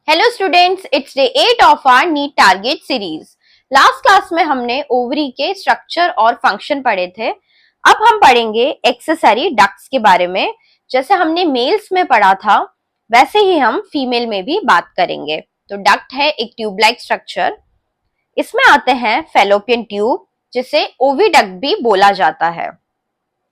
Hello students, it's day 8 of our NEET target series. Last class में हमने ovary के structure और function पढ़े थे। अब हम पढ़ेंगे एक्सेसरी डक्ट्स के बारे में। जैसे हमने मेल्स में पढ़ा था वैसे ही हम फीमेल में भी बात करेंगे। तो डक्ट है एक ट्यूब लाइक स्ट्रक्चर। इसमें आते हैं फेलोपियन ट्यूब, जिसे ओविडक्ट भी बोला जाता है।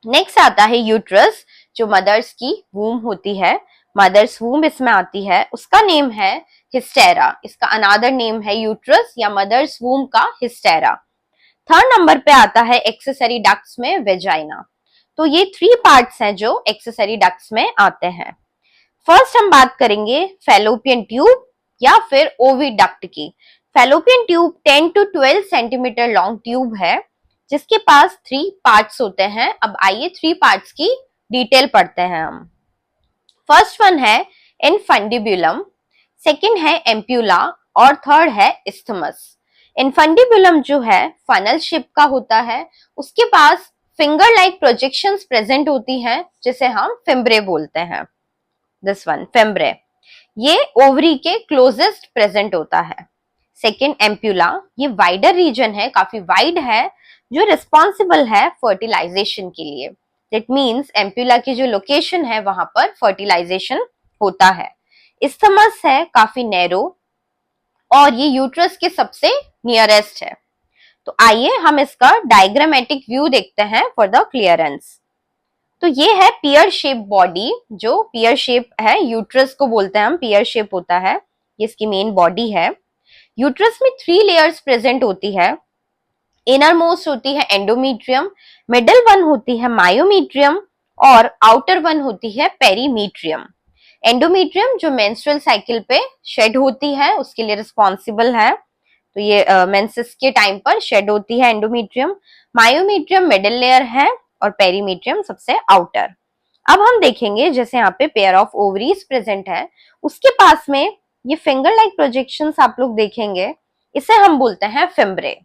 नेक्स्ट आता है यूट्रस, जो मदर्स की वूम होती है। मदर्स वूम इसमें आती है, उसका नेम है हिस्टेरा। इसका अनादर नेम है यूट्रस या मदर्स वूम का हिस्टेरा। थर्ड नंबर पे आता है एक्सेसरी डक्ट्स में वेजाइना। तो ये 3 पार्ट्स हैं जो एक्सेसरी डक्ट्स में आते हैं। फर्स्ट हम बात करेंगे फेलोपियन ट्यूब या फिर ओविडक्ट की। Fallopian tube 10 to 12 centimetre long tube है, जिसके पास 3 पार्ट्स होते हैं। अब आइए 3 पार्ट्स की डिटेल पढ़ते हैं हम। फर्स्ट वन है इनफंडिबुलम, सेकंड है एम्प्यूला और थर्ड है इस्थमस। इनफंडिबुलम जो है फनल शेप का होता है, उसके पास फिंगर लाइक प्रोजेक्शंस प्रेजेंट होती हैं, जिसे हम फिम्ब्रे बोलते हैं। दिस वन फिम्ब्रे, ये ओवरी के क्लोजेस्ट प्रेजेंट होता है। सेकेंड एम्प्यूला, ये वाइडर रीजन है, काफी वाइड है, जो रिस्पॉन्सिबल है फर्टिलाइजेशन के लिए। दैट मीन्स एम्प्यूला की जो लोकेशन है वहां पर फर्टिलाइजेशन होता है। इस्थमस है, काफी नैरो, और ये यूट्रस के सबसे नियरेस्ट है। तो आइए हम इसका डायग्रामेटिक व्यू देखते हैं फॉर द क्लियरेंस। तो ये है पियर शेप बॉडी, जो पियर शेप है, यूट्रस को बोलते हैं हम, पियर शेप होता है, ये इसकी मेन बॉडी है। यूट्रस में 3 लेयर्स प्रेजेंट होती है। इनर मोस्ट होती है एंडोमीट्रियम, मिडल वन होती है मायोमीट्रियम और आउटर वन होती है पेरीमीट्रियम। एंडोमीट्रियम जो मेंस्ट्रुअल साइकिल पे शेड होती है उसके लिए रिस्पॉन्सिबल है, तो ये मेंसेस के टाइम पर शेड होती है एंडोमीट्रियम। मायोमीट्रियम मिडिल लेयर है और पेरीमीट्रियम सबसे आउटर। अब हम देखेंगे जैसे यहाँ पे पेयर ऑफ ओवरीज प्रेजेंट है, उसके पास में ये फिंगर लाइक प्रोजेक्शंस आप लोग देखेंगे, इसे हम बोलते हैं फिम्ब्रे।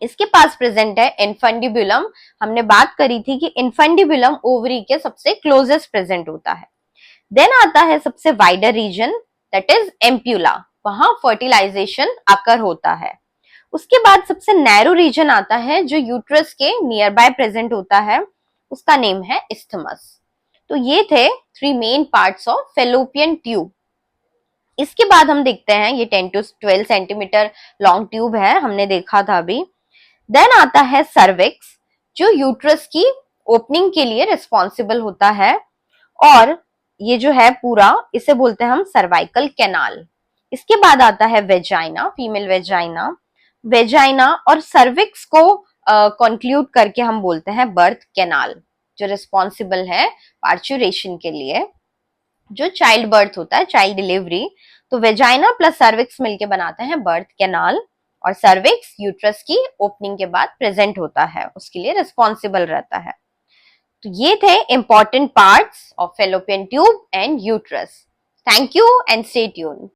इसके पास प्रेजेंट है इनफंडिबुलम। हमने बात करी थी कि इनफंडिबुलम ओवरी के सबसे क्लोजेस्ट प्रेजेंट होता है। देन आता है सबसे wider region, that is ampulla, वहां फर्टिलाइजेशन अकर होता है। उसके बाद सबसे नैरो रीजन आता है जो यूट्रस के नियर बाय प्रेजेंट होता है, उसका नेम है इस्थमस। तो ये थे 3 main parts of fallopian tube. इसके बाद हम देखते हैं, ये 10 to 12 सेंटीमीटर लॉन्ग ट्यूब है, हमने देखा था अभी। देन आता है सर्विक्स, जो यूट्रस की ओपनिंग के लिए रिस्पॉन्सिबल होता है, और ये जो है पूरा, इसे बोलते हैं हम सर्वाइकल कैनाल। इसके बाद आता है वेजाइना, फीमेल वेजाइना। वेजाइना और सर्विक्स को कंक्लूड करके हम बोलते हैं बर्थ कैनाल, जो रिस्पॉन्सिबल है पार्चुरेशन के लिए, जो चाइल्ड बर्थ होता है, चाइल्ड डिलीवरी। तो वेजाइना प्लस सर्विक्स मिलके बनाते हैं बर्थ कैनाल, और सर्विक्स यूट्रस की ओपनिंग के बाद प्रेजेंट होता है, उसके लिए रिस्पॉन्सिबल रहता है। तो ये थे important parts of fallopian tube and uterus. Thank you and stay tuned.